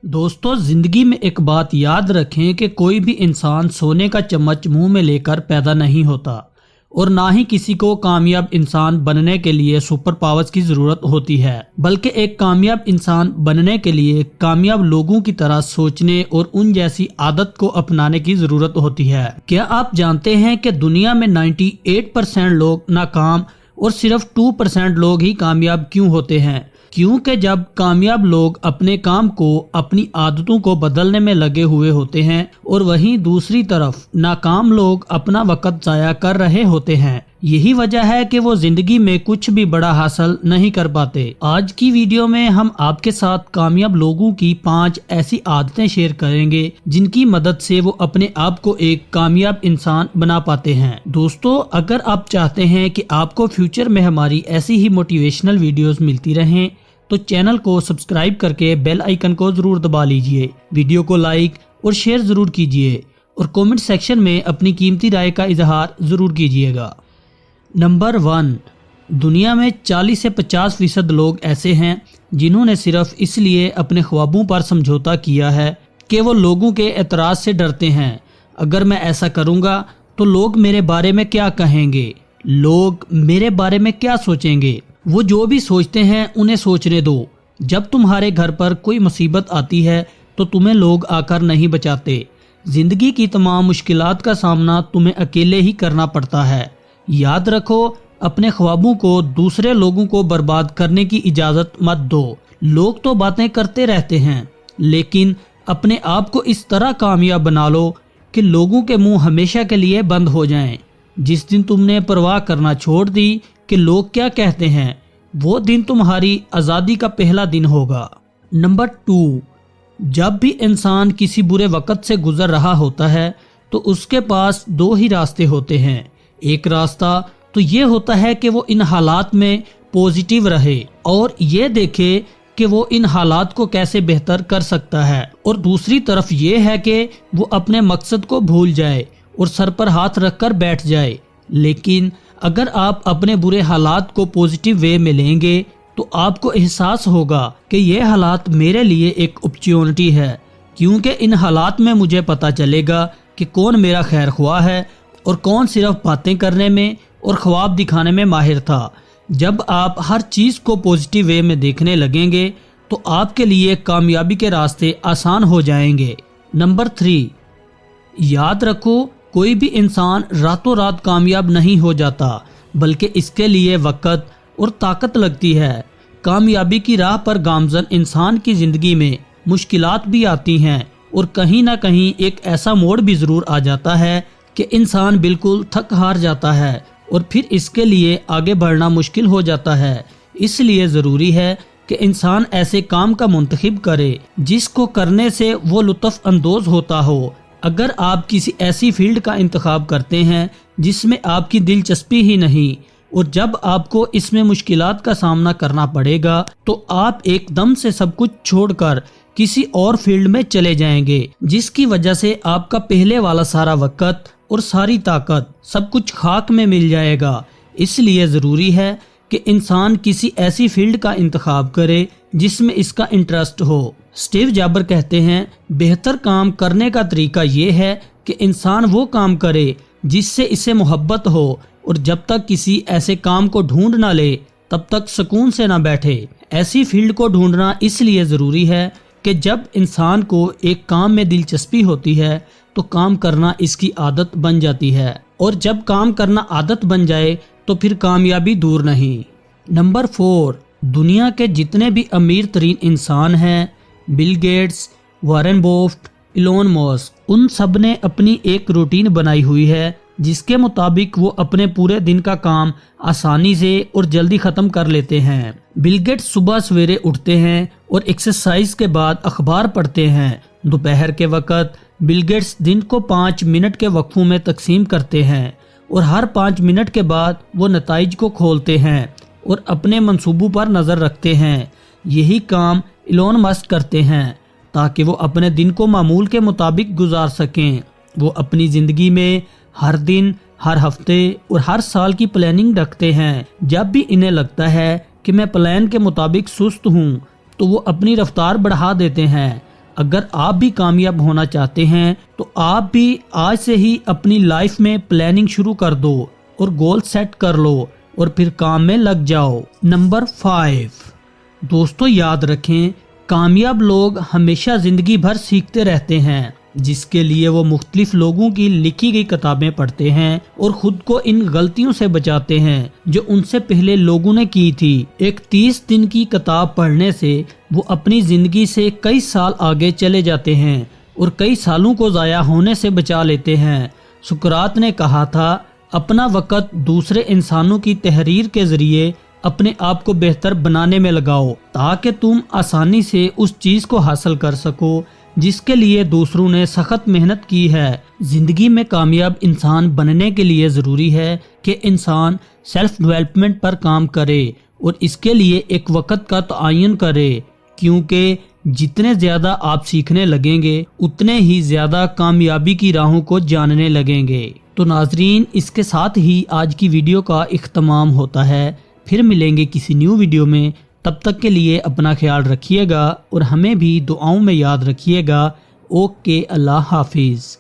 दोस्तों, जिंदगी में एक बात याद रखें कि कोई भी इंसान सोने का चम्मच मुंह में लेकर पैदा नहीं होता और ना ही किसी को कामयाब इंसान बनने के लिए सुपर पावर्स की जरूरत होती है, बल्कि एक कामयाब इंसान बनने के लिए कामयाब लोगों की तरह सोचने और उन जैसी आदत को अपनाने की जरूरत होती है। क्या आप जानते हैं कि दुनिया में 98% लोग नाकाम और सिर्फ 2% लोग ही कामयाब क्यों होते हैं? क्योंकि जब कामयाब लोग अपने काम को, अपनी आदतों को बदलने में लगे हुए होते हैं और वहीं दूसरी तरफ नाकाम लोग अपना वक्त जाया कर रहे होते हैं। यही वजह है कि वो जिंदगी में कुछ भी बड़ा हासिल नहीं कर पाते। आज की वीडियो में हम आपके साथ कामयाब लोगों की 5 ऐसी आदतें शेयर करेंगे जिनकी मदद से वो अपने आप को एक कामयाब इंसान बना पाते हैं। दोस्तों, अगर आप चाहते हैं कि आपको फ्यूचर में हमारी ऐसी ही मोटिवेशनल वीडियोस मिलती रहें तो चैनल को सब्सक्राइब करके बेल आइकन को जरूर दबा लीजिए, वीडियो को लाइक और शेयर जरूर कीजिए और कमेंट सेक्शन में अपनी कीमती राय का इजहार जरूर कीजिएगा। नंबर 1, दुनिया में 40 से 50% लोग ऐसे हैं जिन्होंने सिर्फ इसलिए अपने ख्वाबों पर समझौता किया है कि वो लोगों के एतराज से डरते हैं। अगर मैं ऐसा करूँगा तो लोग मेरे बारे में क्या कहेंगे, लोग मेरे बारे में क्या सोचेंगे। वो जो भी सोचते हैं उन्हें सोचने दो। जब तुम्हारे घर पर कोई मुसीबत आती है तो तुम्हें लोग आकर नहीं बचाते। जिंदगी की तमाम मुश्किलात का सामना तुम्हें अकेले ही करना पड़ता है। याद रखो, अपने ख्वाबों को दूसरे लोगों को बर्बाद करने की इजाजत मत दो। लोग तो बातें करते रहते हैं, लेकिन अपने आप को इस तरह कामयाब बना लो कि लोगों के मुंह हमेशा के लिए बंद हो जाएं। जिस दिन तुमने परवाह करना छोड़ दी कि लोग क्या कहते हैं, वो दिन तुम्हारी आज़ादी का पहला दिन होगा। नंबर 2, जब भी इंसान किसी बुरे वक्त से गुजर रहा होता है तो उसके पास 2 ही रास्ते होते हैं। एक रास्ता तो ये होता है कि वो इन हालात में पॉजिटिव रहे और ये देखे कि वो इन हालात को कैसे बेहतर कर सकता है, और दूसरी तरफ ये है कि वो अपने मकसद को भूल जाए और सर पर हाथ रखकर बैठ जाए। लेकिन अगर आप अपने बुरे हालात को पॉजिटिव वे में लेंगे तो आपको एहसास होगा कि ये हालात मेरे लिए एक अपॉर्चुनिटी है, क्योंकि इन हालात में मुझे पता चलेगा कि कौन मेरा खैर ख्वाह है और कौन सिर्फ बातें करने में और ख्वाब दिखाने में माहिर था। जब आप हर चीज़ को पॉजिटिव वे में देखने लगेंगे तो आपके लिए कामयाबी के रास्ते आसान हो जाएंगे। नंबर 3, याद रखो, कोई भी इंसान रातों रात कामयाब नहीं हो जाता, बल्कि इसके लिए वक्त और ताकत लगती है। कामयाबी की राह पर गामजन इंसान की जिंदगी में मुश्किलात भी आती हैं और कहीं ना कहीं एक ऐसा मोड़ भी जरूर आ जाता है कि इंसान बिल्कुल थक हार जाता है और फिर इसके लिए आगे बढ़ना मुश्किल हो जाता है। इसलिए ज़रूरी है कि इंसान ऐसे काम का मुंतखब करे जिसको करने से वो लुत्फ़ अंदोज़ होता हो। अगर आप किसी ऐसी फील्ड का इंतखाब करते हैं जिसमें आपकी दिलचस्पी ही नहीं और जब आपको इसमें मुश्किलात का सामना करना पड़ेगा तो आप एकदम से सब कुछ छोड़कर किसी और फील्ड में चले जाएंगे, जिसकी वजह से आपका पहले वाला सारा वक्त और सारी ताकत सब कुछ खाक में मिल जाएगा। इसलिए ज़रूरी है कि इंसान किसी ऐसी फील्ड का इंतखाब करे जिसमें इसका इंटरेस्ट हो। स्टीव जॉब्स कहते हैं, बेहतर काम करने का तरीका ये है कि इंसान वो काम करे जिससे इसे मोहब्बत हो, और जब तक किसी ऐसे काम को ढूंढ ना ले तब तक सुकून से ना बैठे। ऐसी फील्ड को ढूंढना इसलिए ज़रूरी है कि जब इंसान को एक काम में दिलचस्पी होती है तो काम करना इसकी आदत बन जाती है, और जब काम करना आदत बन जाए तो फिर कामयाबी दूर नहीं। नंबर 4, दुनिया के जितने भी अमीर तरीन इंसान हैं, Bill Gates, Warren Buffett, Elon Musk, उन सब ने अपनी एक रूटीन बनाई हुई है जिसके मुताबिक वो अपने पूरे दिन का काम आसानी से और जल्दी ख़त्म कर लेते हैं। बिल गेट्स सुबह सवेरे उठते हैं और एक्सरसाइज के बाद अखबार पढ़ते हैं। दोपहर के वक्त बिल गेट्स दिन को 5 मिनट के वक्फों में तकसीम करते हैं और हर 5 मिनट के बाद वो नताइज को खोलते हैं और अपने मंसूबों पर नज़र रखते हैं। यही काम इलोन मस्क करते हैं ताकि वो अपने दिन को मामूल के मुताबिक गुजार सकें। वो अपनी ज़िंदगी में हर दिन, हर हफ्ते और हर साल की प्लानिंग रखते हैं। जब भी इन्हें लगता है कि मैं प्लान के मुताबिक सुस्त हूँ तो वो अपनी रफ्तार बढ़ा देते हैं। اگر آپ بھی کامیاب ہونا چاہتے ہیں تو آپ بھی آج سے ہی اپنی لائف میں پلاننگ شروع کر دو اور گول سیٹ کر لو اور پھر کام میں لگ جاؤ۔ نمبر 5، دوستو یاد رکھیں کامیاب لوگ ہمیشہ زندگی بھر سیکھتے رہتے ہیں، جس کے لیے وہ مختلف لوگوں کی لکھی گئی کتابیں پڑھتے ہیں اور خود کو ان غلطیوں سے بچاتے ہیں جو ان سے پہلے لوگوں نے کی تھی۔ ایک 30 دن کی کتاب پڑھنے سے وہ اپنی زندگی سے کئی سال آگے چلے جاتے ہیں اور کئی سالوں کو ضائع ہونے سے بچا لیتے ہیں۔ سقراط نے کہا تھا، اپنا وقت دوسرے انسانوں کی تحریر کے ذریعے اپنے آپ کو بہتر بنانے میں لگاؤ تاکہ تم آسانی سے اس چیز کو حاصل کر سکو جس کے لیے دوسروں نے سخت محنت کی ہے۔ زندگی میں کامیاب انسان بننے کے لیے ضروری ہے کہ انسان سیلف ڈیولپمنٹ پر کام کرے اور اس کے لیے ایک وقت کا تعین کرے، کیونکہ جتنے زیادہ آپ سیکھنے لگیں گے اتنے ہی زیادہ کامیابی کی راہوں کو جاننے لگیں گے۔ تو ناظرین، اس کے ساتھ ہی آج کی ویڈیو کا اختتام ہوتا ہے۔ پھر ملیں گے کسی نیو ویڈیو میں، تب تک کے لیے اپنا خیال رکھیے گا اور ہمیں بھی دعاؤں میں یاد رکھیے گا۔ اوکے، اللہ حافظ۔